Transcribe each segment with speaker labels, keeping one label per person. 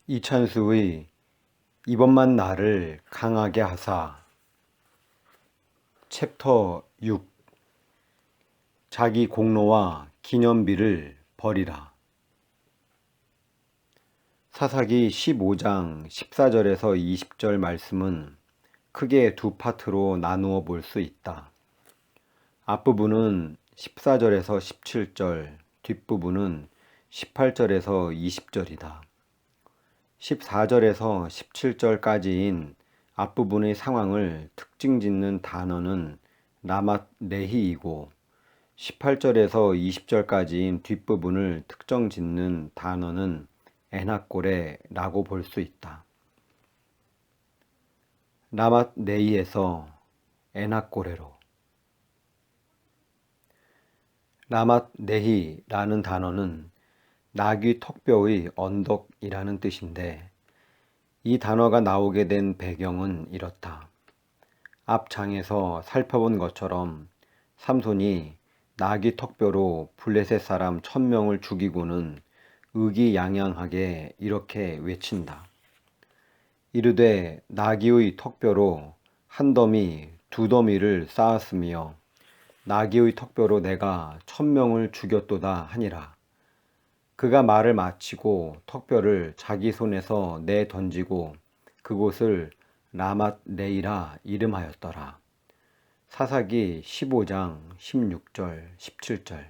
Speaker 1: 이찬수의 이번만 나를 강하게 하사. 챕터 6. 자기 공로와 기념비를 버리라. 사사기 15장 14절에서 20절 말씀은 크게 두 파트로 나누어 볼 수 있다. 앞부분은 14절에서 17절, 뒷부분은 18절에서 20절이다. 14절에서 17절까지인 앞부분의 상황을 특징 짓는 단어는 라맛 레히이고 18절에서 20절까지인 뒷부분을 특정 짓는 단어는 에낙고레라고 볼 수 있다. 라맛 레히에서 에낙고레로. 라맛 레히라는 단어는 나귀 턱뼈의 언덕이라는 뜻인데 이 단어가 나오게 된 배경은 이렇다. 앞 장에서 살펴본 것처럼 삼손이 나귀 턱뼈로 블레셋 사람 1000명을 죽이고는 의기양양하게 이렇게 외친다. 이르되 나귀의 턱뼈로 한 더미 두 더미를 쌓았으며 나귀의 턱뼈로 내가 1000명을 죽였도다 하니라. 그가 말을 마치고 턱뼈를 자기 손에서 내 던지고 그곳을 라맛 레히라 이름하였더라. 사사기 15장 16절 17절.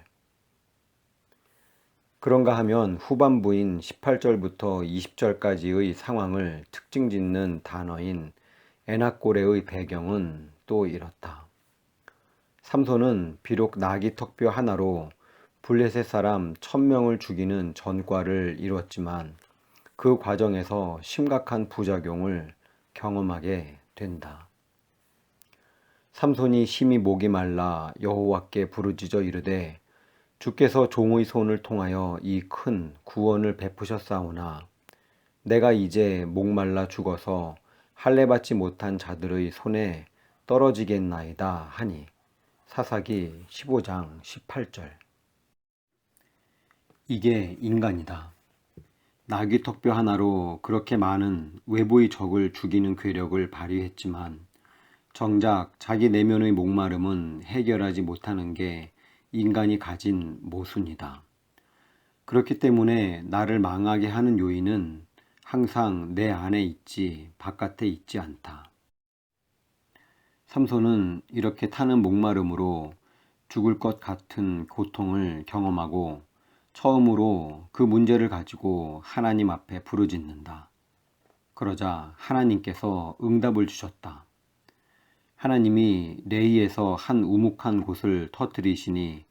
Speaker 1: 그런가 하면 후반부인 18절부터 20절까지의 상황을 특징 짓는 단어인 에낙고레의 배경은 또 이렇다. 삼손은 비록 나귀 턱뼈 하나로 블레셋 사람 1000명을 죽이는 전과를 이뤘지만 그 과정에서 심각한 부작용을 경험하게 된다. 삼손이 심히 목이 말라 여호와께 부르짖어 이르되 주께서 종의 손을 통하여 이 큰 구원을 베푸셨사오나 내가 이제 목말라 죽어서 할례받지 못한 자들의 손에 떨어지겠나이다 하니 사사기 15장 18절. 이게 인간이다. 나귀 턱뼈 하나로 그렇게 많은 외부의 적을 죽이는 괴력을 발휘했지만 정작 자기 내면의 목마름은 해결하지 못하는 게 인간이 가진 모순이다. 그렇기 때문에 나를 망하게 하는 요인은 항상 내 안에 있지 바깥에 있지 않다. 삼손은 이렇게 타는 목마름으로 죽을 것 같은 고통을 경험하고 처음으로 그 문제를 가지고 하나님 앞에 부르짖는다. 그러자 하나님께서 응답을 주셨다. 하나님이 레히에서 한 우묵한 곳을 터뜨리시니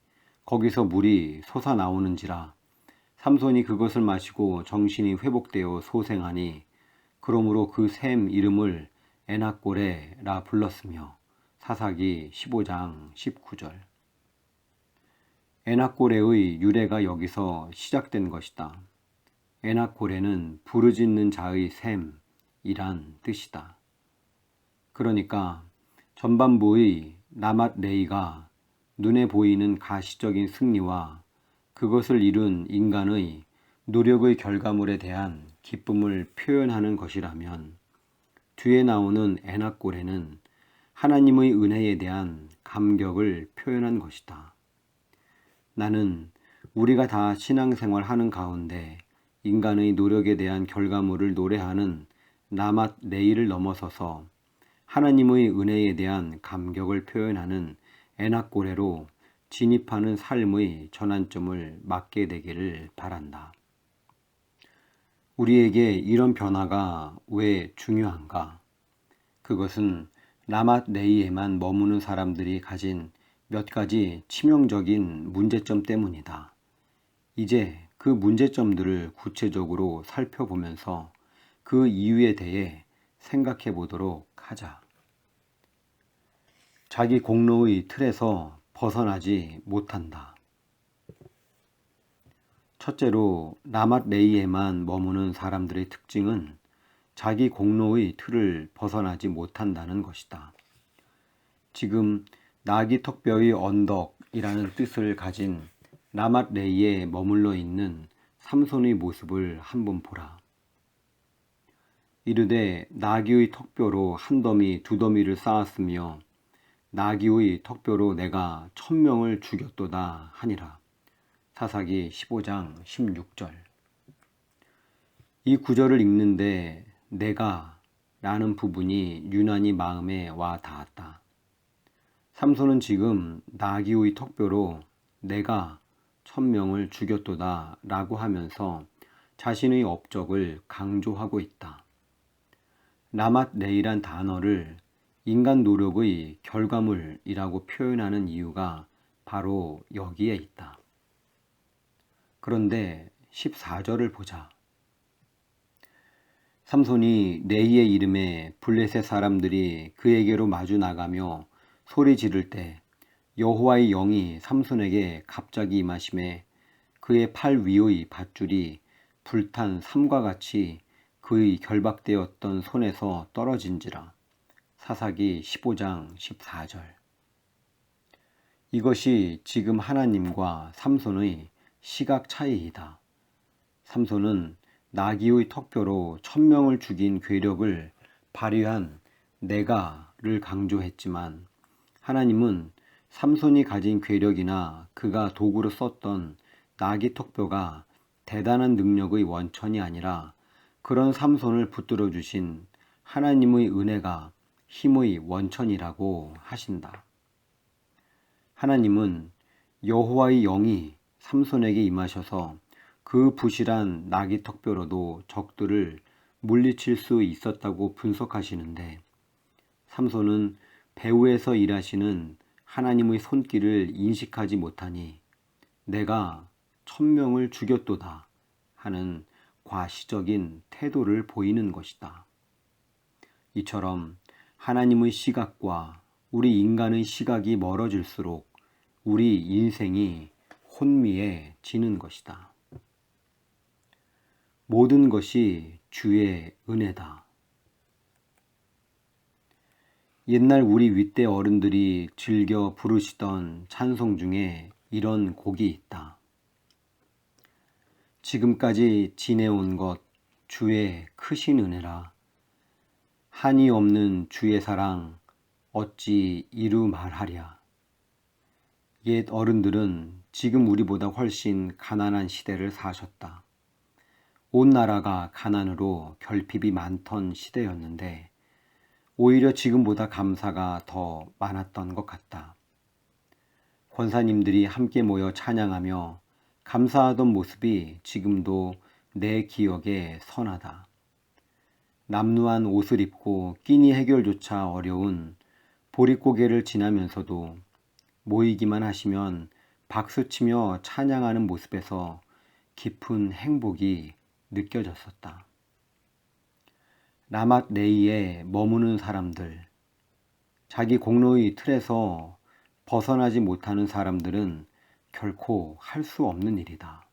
Speaker 1: 거기서 물이 솟아나오는지라. 삼손이 그것을 마시고 정신이 회복되어 소생하니 그러므로 그 샘 이름을 에낙고레라 불렀으며 사사기 15장 19절. 에낙고레의 유래가 여기서 시작된 것이다. 에낙고레는 부르짖는 자의 샘이란 뜻이다. 그러니까 전반부의 라맛 레히가 눈에 보이는 가시적인 승리와 그것을 이룬 인간의 노력의 결과물에 대한 기쁨을 표현하는 것이라면 뒤에 나오는 에낙고레는 하나님의 은혜에 대한 감격을 표현한 것이다. 나는 우리가 다 신앙생활 하는 가운데 인간의 노력에 대한 결과물을 노래하는 라맛 레히를 넘어서서 하나님의 은혜에 대한 감격을 표현하는 에낙고레로 진입하는 삶의 전환점을 맞게 되기를 바란다. 우리에게 이런 변화가 왜 중요한가? 그것은 라맛 레히에만 머무는 사람들이 가진 몇 가지 치명적인 문제점 때문이다. 이제 그 문제점들을 구체적으로 살펴보면서 그 이유에 대해 생각해 보도록 하자. 자기 공로의 틀에서 벗어나지 못한다. 첫째로 라맛 레히에만 머무는 사람들의 특징은 자기 공로의 틀을 벗어나지 못한다는 것이다. 지금 나귀 턱뼈의 언덕이라는 뜻을 가진 라맛 레히에 머물러 있는 삼손의 모습을 한번 보라. 이르되 나귀의 턱뼈로 한 더미 두 더미를 쌓았으며 나귀의 턱뼈로 내가 1000명을 죽였도다 하니라. 사사기 15장 16절. 이 구절을 읽는데 내가 라는 부분이 유난히 마음에 와 닿았다. 삼손은 지금 나귀의 턱뼈로 내가 1000명을 죽였도다 라고 하면서 자신의 업적을 강조하고 있다. 라맛 레이란 단어를 인간 노력의 결과물이라고 표현하는 이유가 바로 여기에 있다. 그런데 14절을 보자. 삼손이 레이의 이름에 블레셋 사람들이 그에게로 마주 나가며 소리 지를 때 여호와의 영이 삼손에게 갑자기 임하심에 그의 팔 위의 밧줄이 불탄 삼과 같이 그의 결박되었던 손에서 떨어진지라. 사사기 15장 14절. 이것이 지금 하나님과 삼손의 시각 차이이다. 삼손은 나귀의 턱뼈로 1000명을 죽인 괴력을 발휘한 내가를 강조했지만 하나님은 삼손이 가진 괴력이나 그가 도구로 썼던 나귀 턱뼈가 대단한 능력의 원천이 아니라 그런 삼손을 붙들어 주신 하나님의 은혜가 힘의 원천이라고 하신다. 하나님은 여호와의 영이 삼손에게 임하셔서 그 부실한 나귀 턱뼈로도 적들을 물리칠 수 있었다고 분석하시는데 삼손은 배후에서 일하시는 하나님의 손길을 인식하지 못하니 내가 1000명을 죽였도다 하는 과시적인 태도를 보이는 것이다. 이처럼 하나님의 시각과 우리 인간의 시각이 멀어질수록 우리 인생이 혼미해지는 것이다. 모든 것이 주의 은혜다. 옛날 우리 윗대 어른들이 즐겨 부르시던 찬송 중에 이런 곡이 있다. 지금까지 지내온 것 주의 크신 은혜라. 한이 없는 주의 사랑 어찌 이루 말하랴. 옛 어른들은 지금 우리보다 훨씬 가난한 시대를 사셨다. 온 나라가 가난으로 결핍이 많던 시대였는데 오히려 지금보다 감사가 더 많았던 것 같다. 권사님들이 함께 모여 찬양하며 감사하던 모습이 지금도 내 기억에 선하다. 남루한 옷을 입고 끼니 해결조차 어려운 보릿고개를 지나면서도 모이기만 하시면 박수치며 찬양하는 모습에서 깊은 행복이 느껴졌었다. 라맛 레이에 머무는 사람들, 자기 공로의 틀에서 벗어나지 못하는 사람들은 결코 할 수 없는 일이다.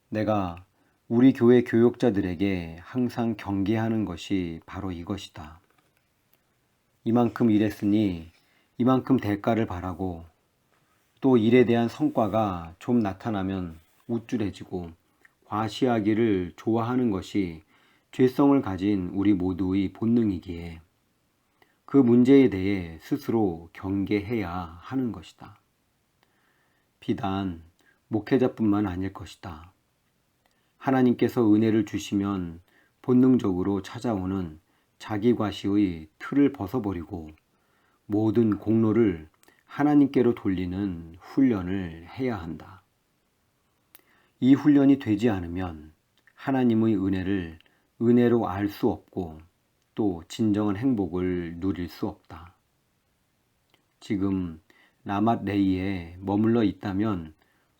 Speaker 1: 내가 우리 교회 교육자들에게 항상 경계하는 것이 바로 이것이다. 이만큼 일했으니 이만큼 대가를 바라고 또 일에 대한 성과가 좀 나타나면 우쭐해지고 과시하기를 좋아하는 것이 죄성을 가진 우리 모두의 본능이기에 그 문제에 대해 스스로 경계해야 하는 것이다. 비단 목회자뿐만 아닐 것이다. 하나님께서 은혜를 주시면 본능적으로 찾아오는 자기과시의 틀을 벗어버리고 모든 공로를 하나님께로 돌리는 훈련을 해야 한다. 이 훈련이 되지 않으면 하나님의 은혜를 은혜로 알 수 없고 또 진정한 행복을 누릴 수 없다. 지금 라맛 레이에 머물러 있다면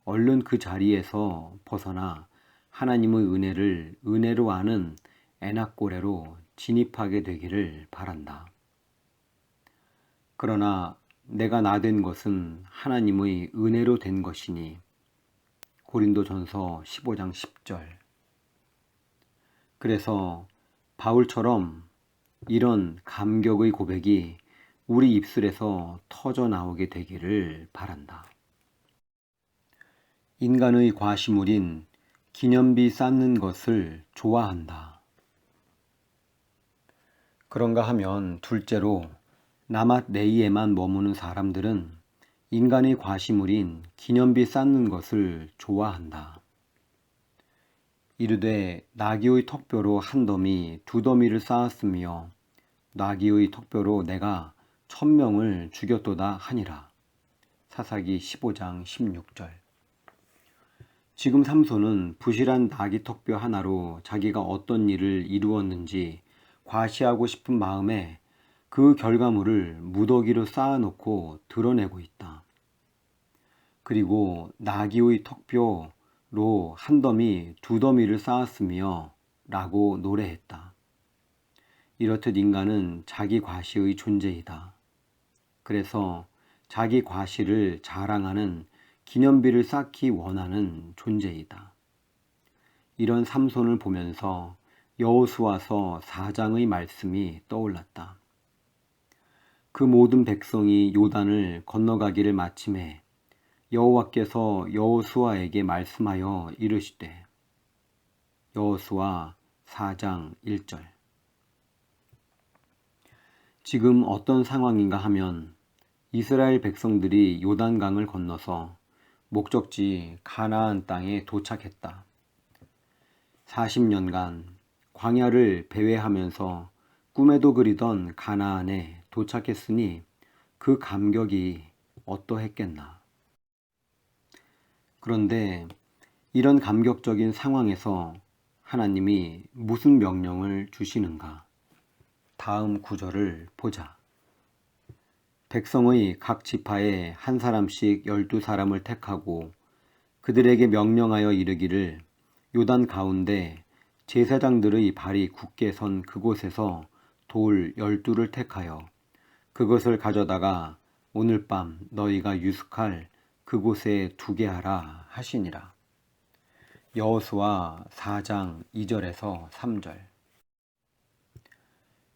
Speaker 1: 얼른 그 자리에서 벗어나 하나님의 은혜를 은혜로 아는 에낙고레로 진입하게 되기를 바란다. 그러나 내가 나 된 것은 하나님의 은혜로 된 것이니 고린도전서 15장 10절. 그래서 바울처럼 이런 감격의 고백이 우리 입술에서 터져 나오게 되기를 바란다. 인간의 과시물인 기념비 쌓는 것을 좋아한다. 그런가 하면 둘째로 나맛 네이에만 머무는 사람들은 인간의 과시물인 기념비 쌓는 것을 좋아한다. 이르되 나귀의 턱뼈로 한 더미 두 더미를 쌓았으며 나귀의 턱뼈로 내가 1000명을 죽였도다 하니라. 사사기 15장 16절. 지금 삼손은 부실한 나귀 턱뼈 하나로 자기가 어떤 일을 이루었는지 과시하고 싶은 마음에 그 결과물을 무더기로 쌓아놓고 드러내고 있다. 그리고 나귀의 턱뼈로 한 더미 두 더미를 쌓았으며 라고 노래했다. 이렇듯 인간은 자기 과시의 존재이다. 그래서 자기 과시를 자랑하는 기념비를 쌓기 원하는 존재이다. 이런 삼손을 보면서 여호수아서 4장의 말씀이 떠올랐다. 그 모든 백성이 요단을 건너가기를 마침에 여호와께서 여호수아에게 말씀하여 이르시되 여호수아 4장 1절. 지금 어떤 상황인가 하면 이스라엘 백성들이 요단강을 건너서 목적지 가나안 땅에 도착했다. 40년간 광야를 배회하면서 꿈에도 그리던 가나안에 도착했으니 그 감격이 어떠했겠나. 그런데 이런 감격적인 상황에서 하나님이 무슨 명령을 주시는가? 다음 구절을 보자. 백성의 각 지파에 한 사람씩 12사람을 택하고 그들에게 명령하여 이르기를 요단 가운데 제사장들의 발이 굳게 선 그곳에서 돌 12를 택하여 그것을 가져다가 오늘 밤 너희가 유숙할 그곳에 두게 하라 하시니라. 여호수아 4장 2절에서 3절.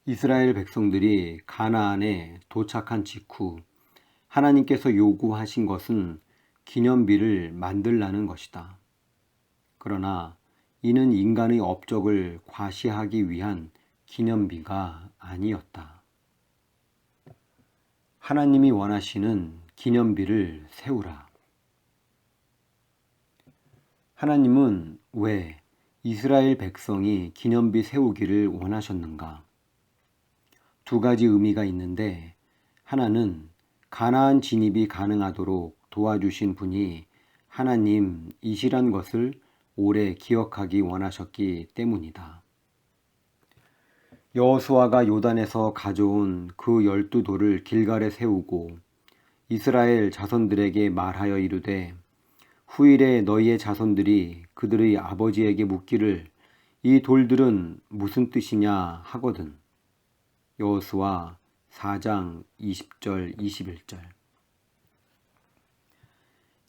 Speaker 1: 이스라엘 백성들이 가나안에 도착한 직후 하나님께서 요구하신 것은 기념비를 만들라는 것이다. 그러나 이는 인간의 업적을 과시하기 위한 기념비가 아니었다. 하나님이 원하시는 기념비를 세우라. 하나님은 왜 이스라엘 백성이 기념비 세우기를 원하셨는가? 두 가지 의미가 있는데 하나는 가나안 진입이 가능하도록 도와주신 분이 하나님이시란 것을 오래 기억하기 원하셨기 때문이다. 여호수아가 요단에서 가져온 그 12돌을 길갈에 세우고 이스라엘 자손들에게 말하여 이르되 후일에 너희의 자손들이 그들의 아버지에게 묻기를 이 돌들은 무슨 뜻이냐 하거든. 여호수아 4장 20절 21절.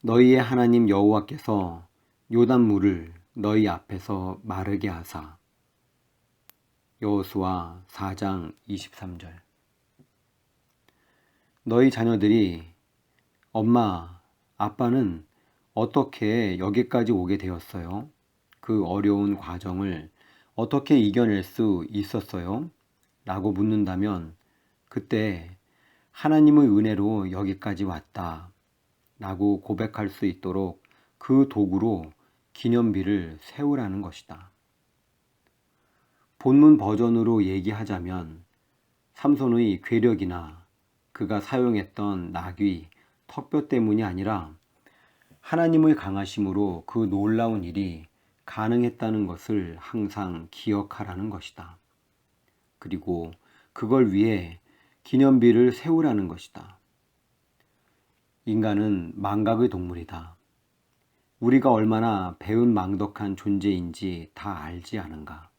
Speaker 1: 너희의 하나님 여호와께서 요단물을 너희 앞에서 마르게 하사. 여호수아 4장 23절. 너희 자녀들이 엄마, 아빠는 어떻게 여기까지 오게 되었어요? 그 어려운 과정을 어떻게 이겨낼 수 있었어요? 라고 묻는다면 그때 하나님의 은혜로 여기까지 왔다 라고 고백할 수 있도록 그 도구로 기념비를 세우라는 것이다. 본문 버전으로 얘기하자면 삼손의 괴력이나 그가 사용했던 나귀, 턱뼈 때문이 아니라 하나님의 강하심으로 그 놀라운 일이 가능했다는 것을 항상 기억하라는 것이다. 그리고 그걸 위해 기념비를 세우라는 것이다. 인간은 망각의 동물이다. 우리가 얼마나 배은망덕한 존재인지 다 알지 않은가.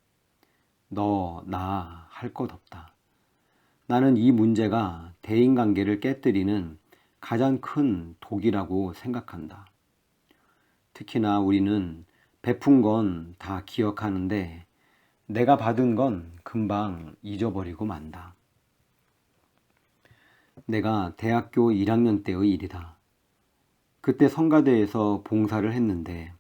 Speaker 1: 너, 나 할 것 없다. 나는 이 문제가 대인관계를 깨뜨리는 가장 큰 독이라고 생각한다. 특히나 우리는 베푼 건 다 기억하는데 내가 받은 건 금방 잊어버리고 만다. 내가 대학교 1학년 때의 일이다. 그때 성가대에서 봉사를 했는데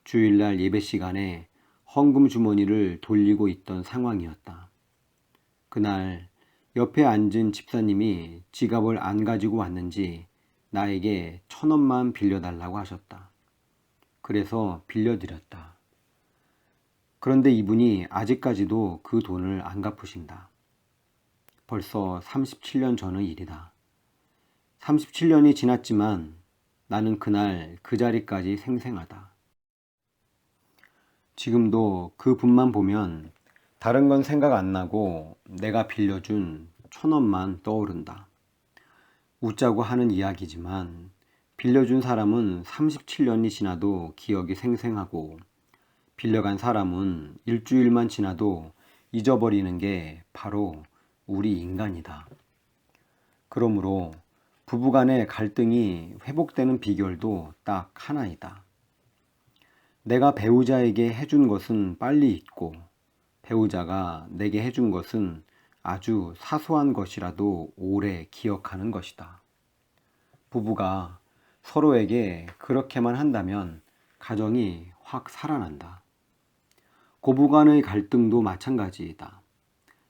Speaker 1: 주일날 예배 시간에 헌금 주머니를 돌리고 있던 상황이었다. 그날 옆에 앉은 집사님이 지갑을 안 가지고 왔는지 나에게 1,000원만 빌려달라고 하셨다. 그래서 빌려드렸다. 그런데 이분이 아직까지도 그 돈을 안 갚으신다. 벌써 37년 전의 일이다. 37년이 지났지만 나는 그날 그 자리까지 생생하다. 지금도 그 분만 보면 다른 건 생각 안 나고 내가 빌려준 1,000원만 떠오른다. 웃자고 하는 이야기지만 빌려준 사람은 37년이 지나도 기억이 생생하고 빌려간 사람은 일주일만 지나도 잊어버리는 게 바로 우리 인간이다. 그러므로 부부간의 갈등이 회복되는 비결도 딱 하나이다. 내가 배우자에게 해준 것은 빨리 잊고 배우자가 내게 해준 것은 아주 사소한 것이라도 오래 기억하는 것이다. 부부가 서로에게 그렇게만 한다면 가정이 확 살아난다. 고부간의 갈등도 마찬가지이다.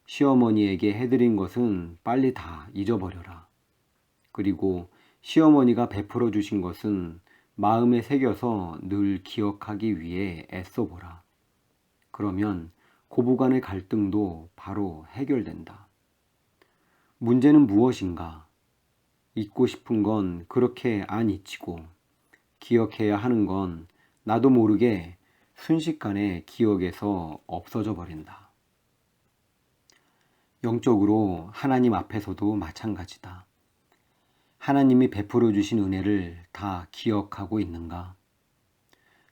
Speaker 1: 시어머니에게 해드린 것은 빨리 다 잊어버려라. 그리고 시어머니가 베풀어 주신 것은 마음에 새겨서 늘 기억하기 위해 애써보라. 그러면 고부간의 갈등도 바로 해결된다. 문제는 무엇인가? 잊고 싶은 건 그렇게 안 잊히고 기억해야 하는 건 나도 모르게 순식간에 기억에서 없어져 버린다. 영적으로 하나님 앞에서도 마찬가지다. 하나님이 베풀어 주신 은혜를 다 기억하고 있는가?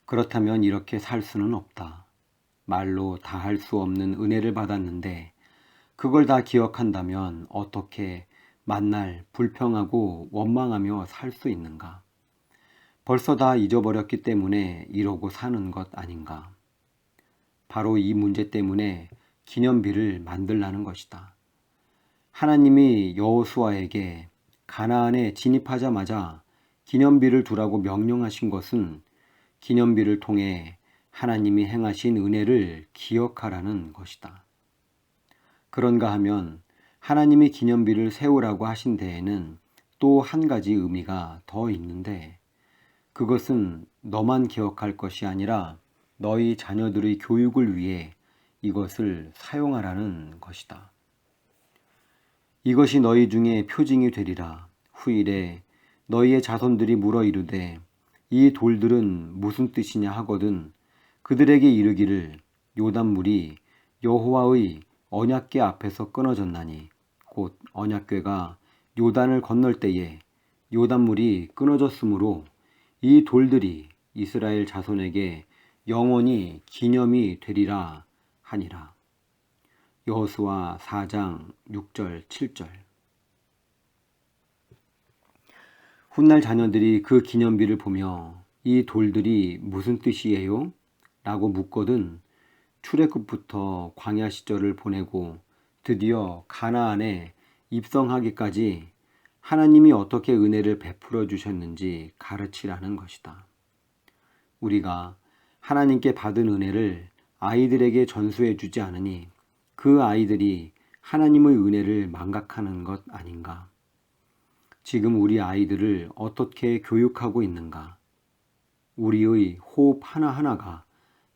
Speaker 1: 그렇다면 이렇게 살 수는 없다. 말로 다 할 수 없는 은혜를 받았는데 그걸 다 기억한다면 어떻게 만날 불평하고 원망하며 살 수 있는가? 벌써 다 잊어버렸기 때문에 이러고 사는 것 아닌가? 바로 이 문제 때문에 기념비를 만들라는 것이다. 하나님이 여호수아에게 가나안에 진입하자마자 기념비를 두라고 명령하신 것은 기념비를 통해 하나님이 행하신 은혜를 기억하라는 것이다. 그런가 하면 하나님이 기념비를 세우라고 하신 데에는 또 한 가지 의미가 더 있는데 그것은 너만 기억할 것이 아니라 너희 자녀들의 교육을 위해 이것을 사용하라는 것이다. 이것이 너희 중에 표징이 되리라. 후일에 너희의 자손들이 물어 이르되 이 돌들은 무슨 뜻이냐 하거든 그들에게 이르기를 요단물이 여호와의 언약궤 앞에서 끊어졌나니 곧 언약궤가 요단을 건널 때에 요단물이 끊어졌으므로 이 돌들이 이스라엘 자손에게 영원히 기념이 되리라 하니라. 여호수아 4장 6절 7절. 훗날 자녀들이 그 기념비를 보며 이 돌들이 무슨 뜻이에요? 라고 묻거든 출애굽부터 광야 시절을 보내고 드디어 가나안에 입성하기까지 하나님이 어떻게 은혜를 베풀어 주셨는지 가르치라는 것이다. 우리가 하나님께 받은 은혜를 아이들에게 전수해 주지 않으니 그 아이들이 하나님의 은혜를 망각하는 것 아닌가? 지금 우리 아이들을 어떻게 교육하고 있는가? 우리의 호흡 하나하나가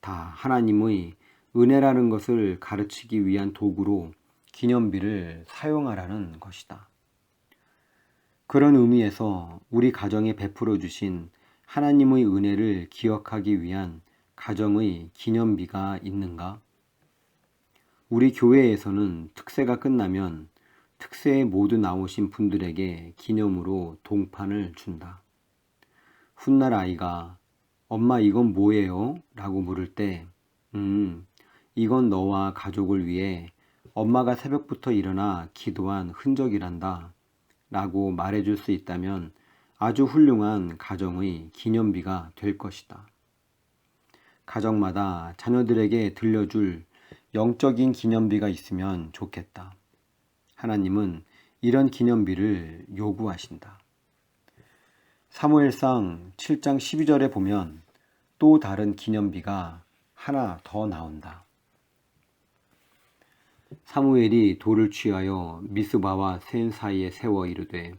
Speaker 1: 다 하나님의 은혜라는 것을 가르치기 위한 도구로 기념비를 사용하라는 것이다. 그런 의미에서 우리 가정에 베풀어 주신 하나님의 은혜를 기억하기 위한 가정의 기념비가 있는가? 우리 교회에서는 특세가 끝나면 특세에 모두 나오신 분들에게 기념으로 동판을 준다. 훗날 아이가 엄마 이건 뭐예요? 라고 물을 때 이건 너와 가족을 위해 엄마가 새벽부터 일어나 기도한 흔적이란다 라고 말해줄 수 있다면 아주 훌륭한 가정의 기념비가 될 것이다. 가정마다 자녀들에게 들려줄 영적인 기념비가 있으면 좋겠다. 하나님은 이런 기념비를 요구하신다. 사무엘상 7장 12절에 보면 또 다른 기념비가 하나 더 나온다. 사무엘이 돌을 취하여 미스바와 센 사이에 세워 이르되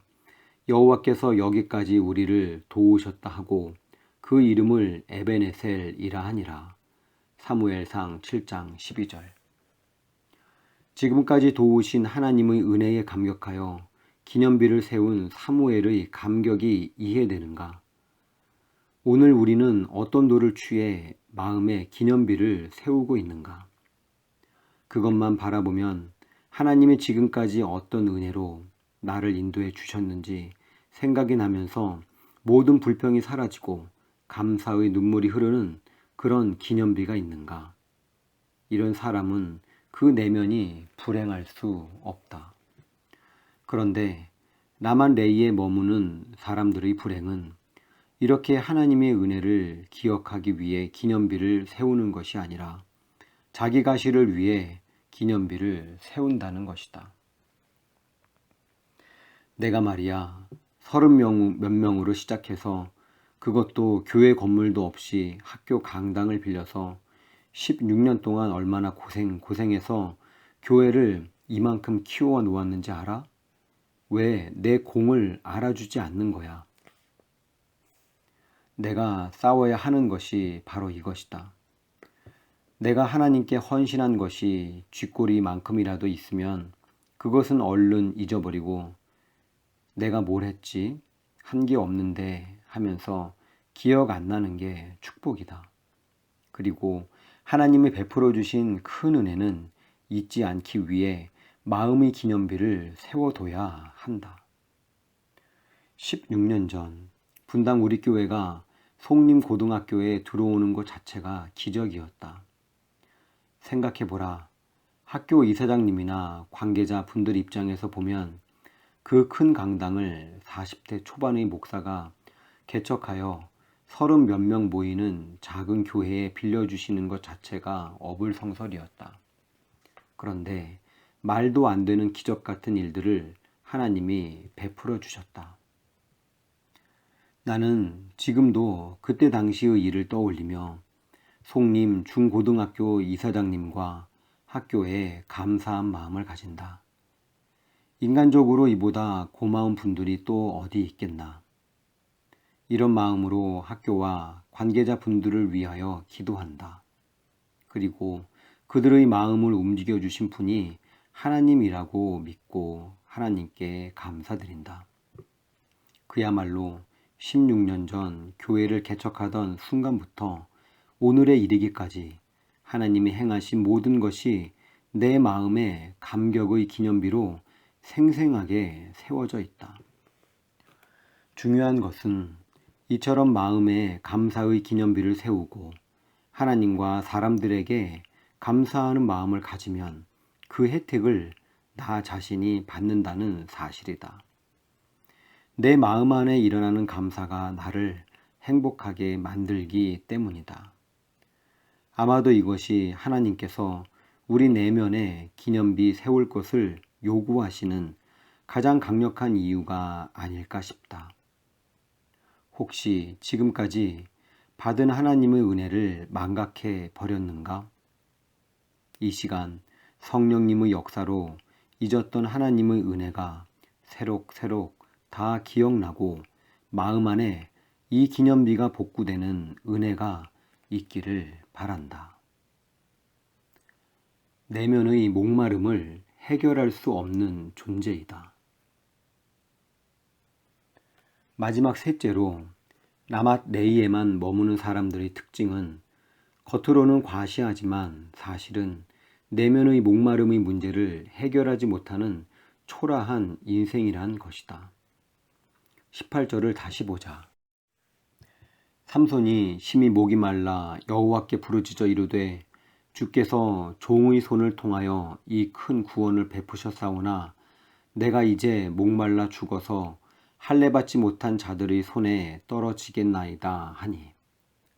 Speaker 1: 여호와께서 여기까지 우리를 도우셨다 하고 그 이름을 에베네셀이라 하니라. 사무엘상 7장 12절. 지금까지 도우신 하나님의 은혜에 감격하여 기념비를 세운 사무엘의 감격이 이해되는가? 오늘 우리는 어떤 도를 취해 마음에 기념비를 세우고 있는가? 그것만 바라보면 하나님이 지금까지 어떤 은혜로 나를 인도해 주셨는지 생각이 나면서 모든 불평이 사라지고 감사의 눈물이 흐르는 그런 기념비가 있는가? 이런 사람은 그 내면이 불행할 수 없다. 그런데 나만 레이에 머무는 사람들의 불행은 이렇게 하나님의 은혜를 기억하기 위해 기념비를 세우는 것이 아니라 자기 가시를 위해 기념비를 세운다는 것이다. 내가 말이야 30몇 명으로 시작해서 그것도 교회 건물도 없이 학교 강당을 빌려서 16년 동안 얼마나 고생해서 교회를 이만큼 키워 놓았는지 알아? 왜 내 공을 알아주지 않는 거야? 내가 싸워야 하는 것이 바로 이것이다. 내가 하나님께 헌신한 것이 쥐꼬리만큼이라도 있으면 그것은 얼른 잊어버리고 내가 뭘 했지? 한 게 없는데 하면서 기억 안 나는 게 축복이다. 그리고 하나님이 베풀어 주신 큰 은혜는 잊지 않기 위해 마음의 기념비를 세워둬야 한다. 16년 전 분당 우리 교회가 송림고등학교에 들어오는 것 자체가 기적이었다. 생각해보라. 학교 이사장님이나 관계자 분들 입장에서 보면 그 큰 강당을 40대 초반의 목사가 개척하여 30몇 명 모이는 작은 교회에 빌려주시는 것 자체가 어불성설이었다. 그런데 말도 안 되는 기적 같은 일들을 하나님이 베풀어 주셨다. 나는 지금도 그때 당시의 일을 떠올리며 송림 중고등학교 이사장님과 학교에 감사한 마음을 가진다. 인간적으로 이보다 고마운 분들이 또 어디 있겠나. 이런 마음으로 학교와 관계자 분들을 위하여 기도한다. 그리고 그들의 마음을 움직여 주신 분이 하나님이라고 믿고 하나님께 감사드린다. 그야말로 16년 전 교회를 개척하던 순간부터 오늘에 이르기까지 하나님이 행하신 모든 것이 내 마음에 감격의 기념비로 생생하게 세워져 있다. 중요한 것은 이처럼 마음에 감사의 기념비를 세우고 하나님과 사람들에게 감사하는 마음을 가지면 그 혜택을 나 자신이 받는다는 사실이다. 내 마음 안에 일어나는 감사가 나를 행복하게 만들기 때문이다. 아마도 이것이 하나님께서 우리 내면에 기념비 세울 것을 요구하시는 가장 강력한 이유가 아닐까 싶다. 혹시 지금까지 받은 하나님의 은혜를 망각해 버렸는가? 이 시간 성령님의 역사로 잊었던 하나님의 은혜가 새록새록 다 기억나고 마음 안에 이 기념비가 복구되는 은혜가 있기를 바란다. 내면의 목마름을 해결할 수 없는 존재이다. 마지막 셋째로 라맛 레이에만 머무는 사람들의 특징은 겉으로는 과시하지만 사실은 내면의 목마름의 문제를 해결하지 못하는 초라한 인생이란 것이다. 18절을 다시 보자. 삼손이 심히 목이 말라 여호와께 부르짖어 이르되 주께서 종의 손을 통하여 이 큰 구원을 베푸셨사오나 내가 이제 목말라 죽어서 할례 받지 못한 자들의 손에 떨어지겠나이다 하니.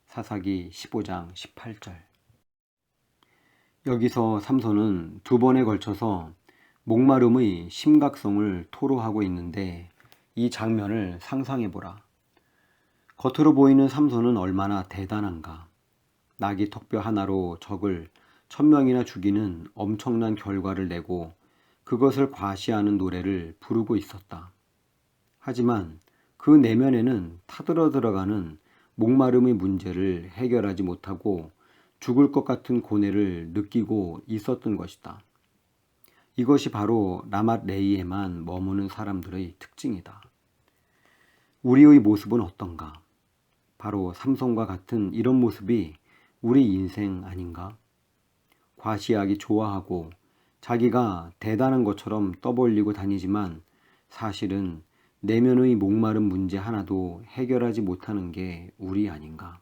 Speaker 1: 사사기 15장 18절. 여기서 삼손은 두 번에 걸쳐서 목마름의 심각성을 토로하고 있는데 이 장면을 상상해보라. 겉으로 보이는 삼손은 얼마나 대단한가. 나귀 턱뼈 하나로 적을 천명이나 죽이는 엄청난 결과를 내고 그것을 과시하는 노래를 부르고 있었다. 하지만 그 내면에는 타들어 들어가는 목마름의 문제를 해결하지 못하고 죽을 것 같은 고뇌를 느끼고 있었던 것이다. 이것이 바로 라맛 레이에만 머무는 사람들의 특징이다. 우리의 모습은 어떤가? 바로 삼손과 같은 이런 모습이 우리 인생 아닌가? 과시하기 좋아하고 자기가 대단한 것처럼 떠벌리고 다니지만 사실은 내면의 목마른 문제 하나도 해결하지 못하는 게 우리 아닌가?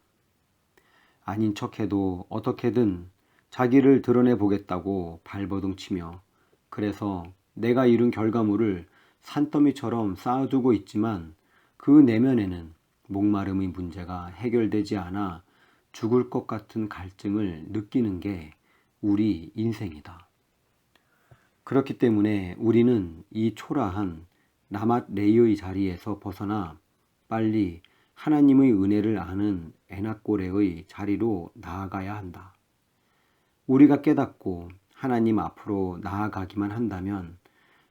Speaker 1: 아닌 척해도 어떻게든 자기를 드러내 보겠다고 발버둥치며 그래서 내가 이룬 결과물을 산더미처럼 쌓아두고 있지만 그 내면에는 목마름의 문제가 해결되지 않아 죽을 것 같은 갈증을 느끼는 게 우리 인생이다. 그렇기 때문에 우리는 이 초라한 라맛 레이의 자리에서 벗어나 빨리 하나님의 은혜를 아는 에낙고레의 자리로 나아가야 한다. 우리가 깨닫고 하나님 앞으로 나아가기만 한다면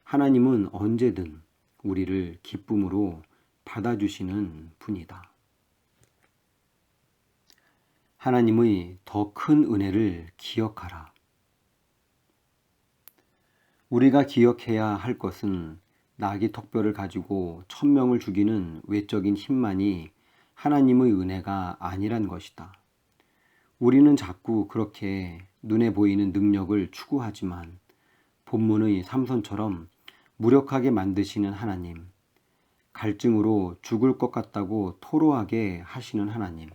Speaker 1: 하나님은 언제든 우리를 기쁨으로 받아주시는 분이다. 하나님의 더 큰 은혜를 기억하라. 우리가 기억해야 할 것은 나귀 턱뼈를 가지고 1000명을 죽이는 외적인 힘만이 하나님의 은혜가 아니란 것이다. 우리는 자꾸 그렇게 눈에 보이는 능력을 추구하지만 본문의 삼손처럼 무력하게 만드시는 하나님, 갈증으로 죽을 것 같다고 토로하게 하시는 하나님,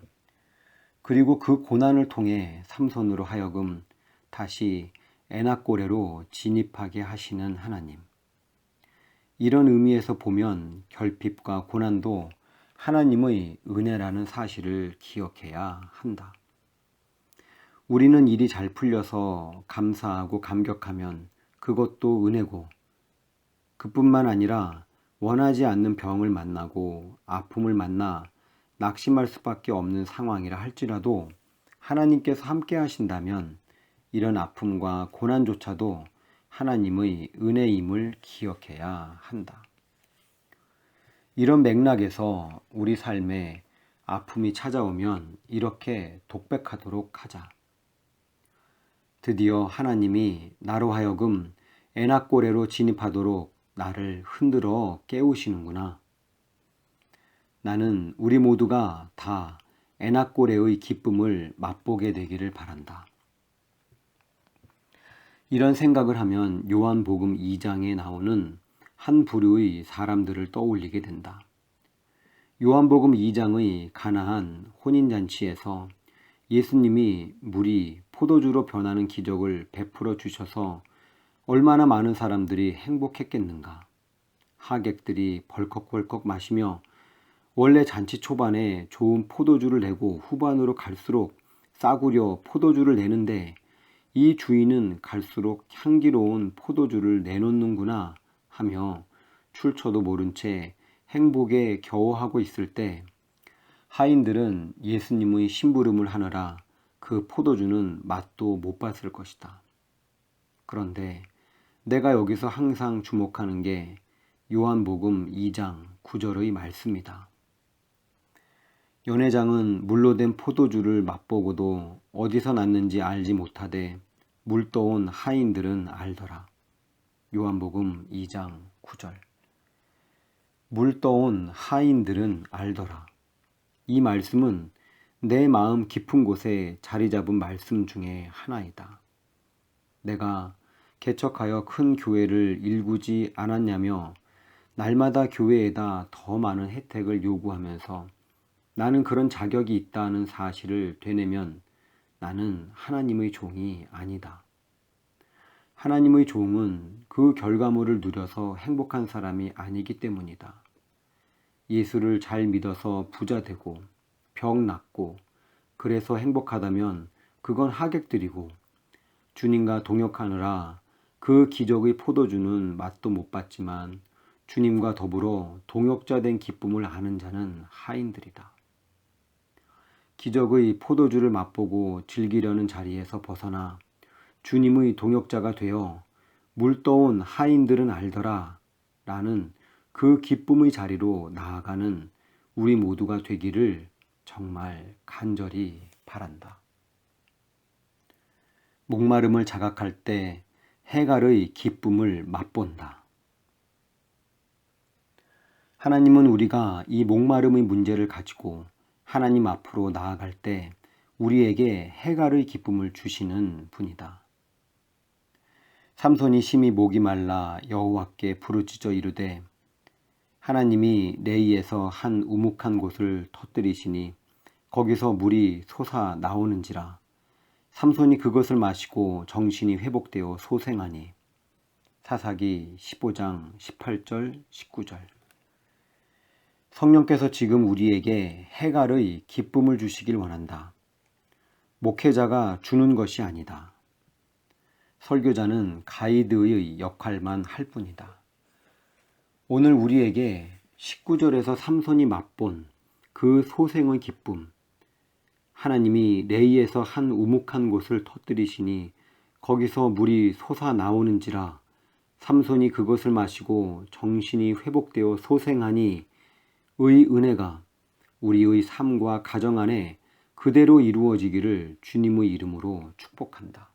Speaker 1: 그리고 그 고난을 통해 삼손으로 하여금 다시 에낙고레로 진입하게 하시는 하나님. 이런 의미에서 보면 결핍과 고난도 하나님의 은혜라는 사실을 기억해야 한다. 우리는 일이 잘 풀려서 감사하고 감격하면 그것도 은혜고, 그뿐만 아니라 원하지 않는 병을 만나고 아픔을 만나 낙심할 수밖에 없는 상황이라 할지라도 하나님께서 함께 하신다면 이런 아픔과 고난조차도 하나님의 은혜임을 기억해야 한다. 이런 맥락에서 우리 삶에 아픔이 찾아오면 이렇게 독백하도록 하자. 드디어 하나님이 나로 하여금 에낙고레로 진입하도록 나를 흔들어 깨우시는구나. 나는 우리 모두가 다 에낙고레의 기쁨을 맛보게 되기를 바란다. 이런 생각을 하면 요한복음 2장에 나오는 한 부류의 사람들을 떠올리게 된다. 요한복음 2장의 가나안 혼인잔치에서 예수님이 물이 포도주로 변하는 기적을 베풀어 주셔서 얼마나 많은 사람들이 행복했겠는가. 하객들이 벌컥벌컥 마시며 원래 잔치 초반에 좋은 포도주를 내고 후반으로 갈수록 싸구려 포도주를 내는데 이 주인은 갈수록 향기로운 포도주를 내놓는구나 하며 출처도 모른 채 행복에 겨워하고 있을 때 하인들은 예수님의 심부름을 하느라 그 포도주는 맛도 못 봤을 것이다. 그런데 내가 여기서 항상 주목하는 게 요한복음 2장 9절의 말씀이다. 연회장은 물로 된 포도주를 맛보고도 어디서 났는지 알지 못하되 물 떠온 하인들은 알더라. 요한복음 2장 9절. 물 떠온 하인들은 알더라. 이 말씀은 내 마음 깊은 곳에 자리 잡은 말씀 중에 하나이다. 내가 개척하여 큰 교회를 일구지 않았냐며 날마다 교회에다 더 많은 혜택을 요구하면서 나는 그런 자격이 있다는 사실을 되뇌면 나는 하나님의 종이 아니다. 하나님의 종은 그 결과물을 누려서 행복한 사람이 아니기 때문이다. 예수를 잘 믿어서 부자 되고 병 낫고 그래서 행복하다면 그건 하객들이고 주님과 동역하느라 그 기적의 포도주는 맛도 못 봤지만 주님과 더불어 동역자 된 기쁨을 아는 자는 하인들이다. 기적의 포도주를 맛보고 즐기려는 자리에서 벗어나 주님의 동역자가 되어 물떠온 하인들은 알더라 라는 그 기쁨의 자리로 나아가는 우리 모두가 되기를 정말 간절히 바란다. 목마름을 자각할 때 해갈의 기쁨을 맛본다. 하나님은 우리가 이 목마름의 문제를 가지고 하나님 앞으로 나아갈 때 우리에게 해갈의 기쁨을 주시는 분이다. 삼손이 심히 목이 말라 여호와께 부르짖어 이르되 하나님이 레이에서 한 우묵한 곳을 터뜨리시니 거기서 물이 솟아 나오는지라. 삼손이 그것을 마시고 정신이 회복되어 소생하니. 사사기 15장 18절 19절. 성령께서 지금 우리에게 해갈의 기쁨을 주시길 원한다. 목회자가 주는 것이 아니다. 설교자는 가이드의 역할만 할 뿐이다. 오늘 우리에게 19절에서 삼손이 맛본 그 소생의 기쁨, 하나님이 레이에서 한 우묵한 곳을 터뜨리시니 거기서 물이 솟아 나오는지라. 삼손이 그것을 마시고 정신이 회복되어 소생하니 의 은혜가 우리의 삶과 가정 안에 그대로 이루어지기를 주님의 이름으로 축복한다.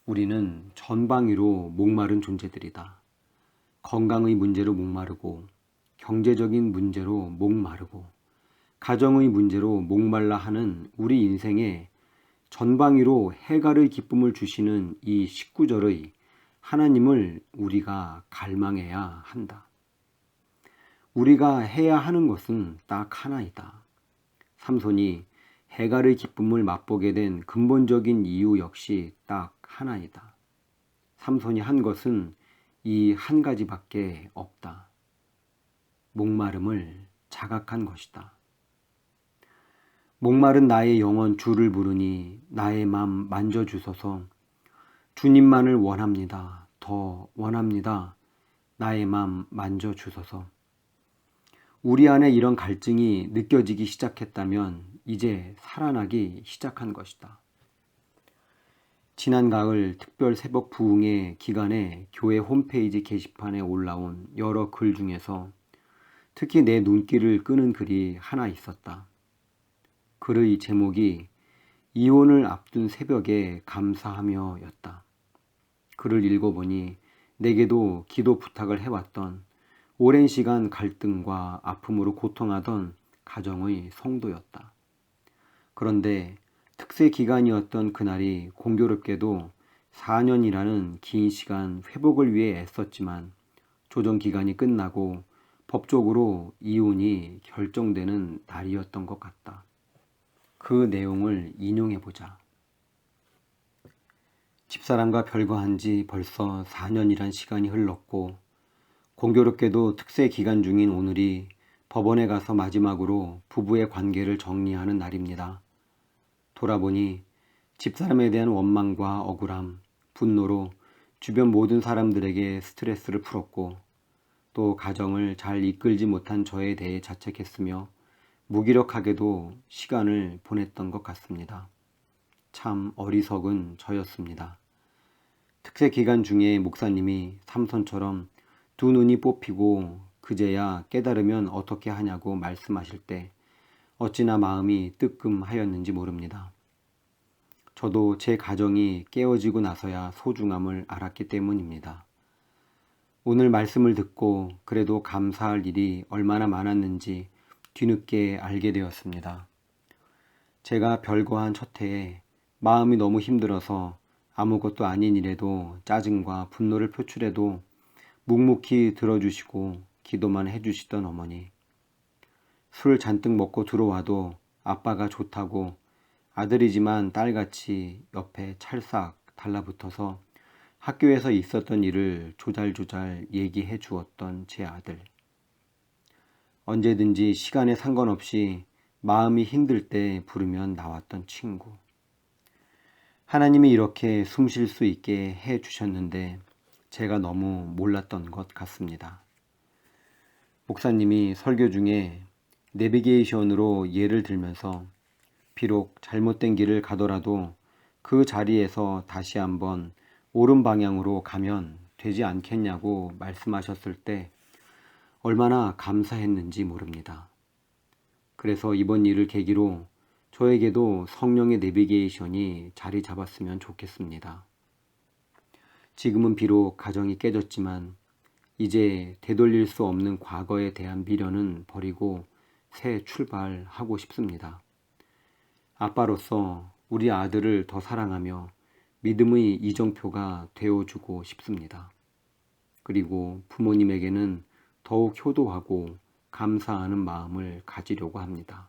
Speaker 1: 우리는 전방위로 목마른 존재들이다. 건강의 문제로 목마르고, 경제적인 문제로 목마르고, 가정의 문제로 목말라 하는 우리 인생에 전방위로 해갈의 기쁨을 주시는 이 19절의 하나님을 우리가 갈망해야 한다. 우리가 해야 하는 것은 딱 하나이다. 삼손이 해갈의 기쁨을 맛보게 된 근본적인 이유 역시 딱 하나이다. 삼손이 한 것은 이 한 가지밖에 없다. 목마름을 자각한 것이다. 목마른 나의 영혼 주를 부르니 나의 맘 만져주소서. 주님만을 원합니다. 더 원합니다. 나의 맘 만져주소서. 우리 안에 이런 갈증이 느껴지기 시작했다면 이제 살아나기 시작한 것이다. 지난 가을 특별 새벽 부흥회 기간에 교회 홈페이지 게시판에 올라온 여러 글 중에서 특히 내 눈길을 끄는 글이 하나 있었다. 글의 제목이 이혼을 앞둔 새벽에 감사하며 였다. 글을 읽어보니 내게도 기도 부탁을 해왔던 오랜 시간 갈등과 아픔으로 고통하던 가정의 성도였다. 그런데 특세 기간이었던 그날이 공교롭게도 4년이라는 긴 시간 회복을 위해 애썼지만 조정 기간이 끝나고 법적으로 이혼이 결정되는 날이었던 것 같다. 그 내용을 인용해보자. 집사람과 별거한 지 벌써 4년이란 시간이 흘렀고 공교롭게도 특세 기간 중인 오늘이 법원에 가서 마지막으로 부부의 관계를 정리하는 날입니다. 돌아보니 집사람에 대한 원망과 억울함, 분노로 주변 모든 사람들에게 스트레스를 풀었고 또 가정을 잘 이끌지 못한 저에 대해 자책했으며 무기력하게도 시간을 보냈던 것 같습니다. 참 어리석은 저였습니다. 특세 기간 중에 목사님이 삼손처럼 두 눈이 뽑히고 그제야 깨달으면 어떻게 하냐고 말씀하실 때 어찌나 마음이 뜨끔하였는지 모릅니다. 저도 제 가정이 깨어지고 나서야 소중함을 알았기 때문입니다. 오늘 말씀을 듣고 그래도 감사할 일이 얼마나 많았는지 뒤늦게 알게 되었습니다. 제가 별거한 첫 해에 마음이 너무 힘들어서 아무것도 아닌 일에도 짜증과 분노를 표출해도 묵묵히 들어주시고 기도만 해주시던 어머니. 술 잔뜩 먹고 들어와도 아빠가 좋다고 아들이지만 딸같이 옆에 찰싹 달라붙어서 학교에서 있었던 일을 조잘조잘 얘기해 주었던 제 아들. 언제든지 시간에 상관없이 마음이 힘들 때 부르면 나왔던 친구. 하나님이 이렇게 숨 쉴 수 있게 해 주셨는데 제가 너무 몰랐던 것 같습니다. 목사님이 설교 중에 내비게이션으로 예를 들면서 비록 잘못된 길을 가더라도 그 자리에서 다시 한번 옳은 방향으로 가면 되지 않겠냐고 말씀하셨을 때 얼마나 감사했는지 모릅니다. 그래서 이번 일을 계기로 저에게도 성령의 내비게이션이 자리 잡았으면 좋겠습니다. 지금은 비록 가정이 깨졌지만 이제 되돌릴 수 없는 과거에 대한 미련은 버리고 새 출발하고 싶습니다. 아빠로서 우리 아들을 더 사랑하며 믿음의 이정표가 되어주고 싶습니다. 그리고 부모님에게는 더욱 효도하고 감사하는 마음을 가지려고 합니다.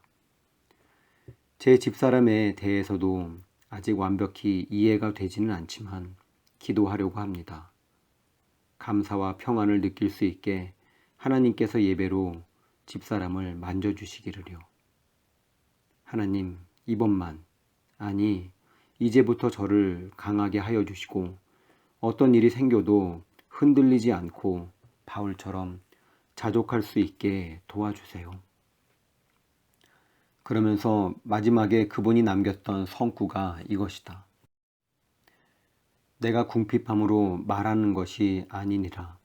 Speaker 1: 제 집사람에 대해서도 아직 완벽히 이해가 되지는 않지만 기도하려고 합니다. 감사와 평안을 느낄 수 있게 하나님께서 예배로 집사람을 만져주시기를요. 하나님, 이번만, 아니 이제부터 저를 강하게 하여 주시고 어떤 일이 생겨도 흔들리지 않고 바울처럼 자족할 수 있게 도와주세요. 그러면서 마지막에 그분이 남겼던 성구가 이것이다. 내가 궁핍함으로 말하는 것이 아니니라.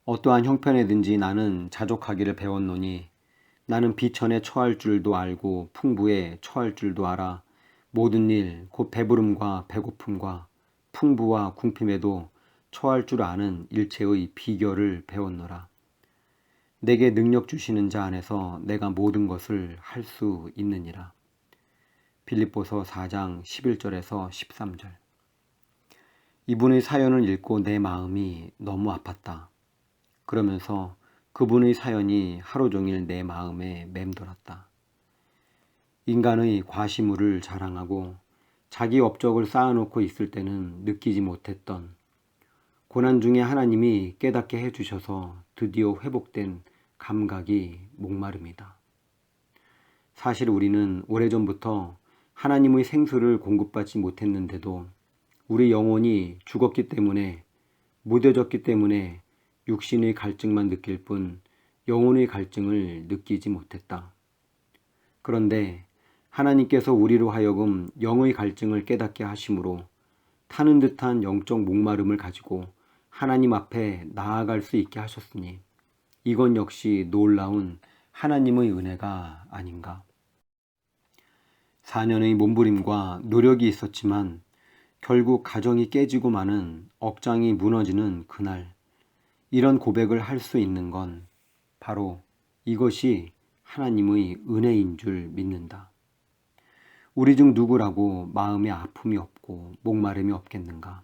Speaker 1: 어떠한 형편에든지 나는 자족하기를 배웠노니 나는 비천에 처할 줄도 알고 풍부에 처할 줄도 알아 모든 일 곧 배부름과 배고픔과 풍부와 궁핍에도 처할 줄 아는 일체의 비결을 배웠노라. 내게 능력 주시는 자 안에서 내가 모든 것을 할 수 있느니라. 빌립보서 4장 11절에서 13절. 이분의 사연을 읽고 내 마음이 너무 아팠다. 그러면서 그분의 사연이 하루 종일 내 마음에 맴돌았다. 인간의 과시물을 자랑하고 자기 업적을 쌓아놓고 있을 때는 느끼지 못했던 고난 중에 하나님이 깨닫게 해주셔서 드디어 회복된 감각이 목마름이다. 사실 우리는 오래전부터 하나님의 생수를 공급받지 못했는데도 우리 영혼이 죽었기 때문에 무뎌졌기 때문에 육신의 갈증만 느낄 뿐 영혼의 갈증을 느끼지 못했다. 그런데 하나님께서 우리로 하여금 영의 갈증을 깨닫게 하심으로 타는 듯한 영적 목마름을 가지고 하나님 앞에 나아갈 수 있게 하셨으니 이건 역시 놀라운 하나님의 은혜가 아닌가. 4년의 몸부림과 노력이 있었지만 결국 가정이 깨지고 마는 억장이 무너지는 그날 이런 고백을 할 수 있는 건 바로 이것이 하나님의 은혜인 줄 믿는다. 우리 중 누구라고 마음에 아픔이 없고 목마름이 없겠는가.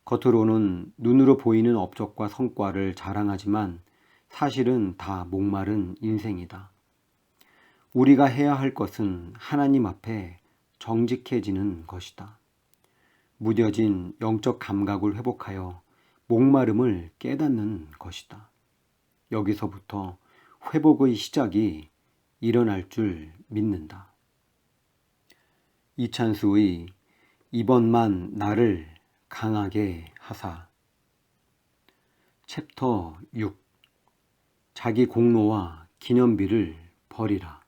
Speaker 1: 겉으로는 눈으로 보이는 업적과 성과를 자랑하지만 사실은 다 목마른 인생이다. 우리가 해야 할 것은 하나님 앞에 정직해지는 것이다. 무뎌진 영적 감각을 회복하여 목마름을 깨닫는 것이다. 여기서부터 회복의 시작이 일어날 줄 믿는다. 이찬수의 이번만 나를 강하게 하사. 챕터 6. 자기 공로와 기념비를 버리라.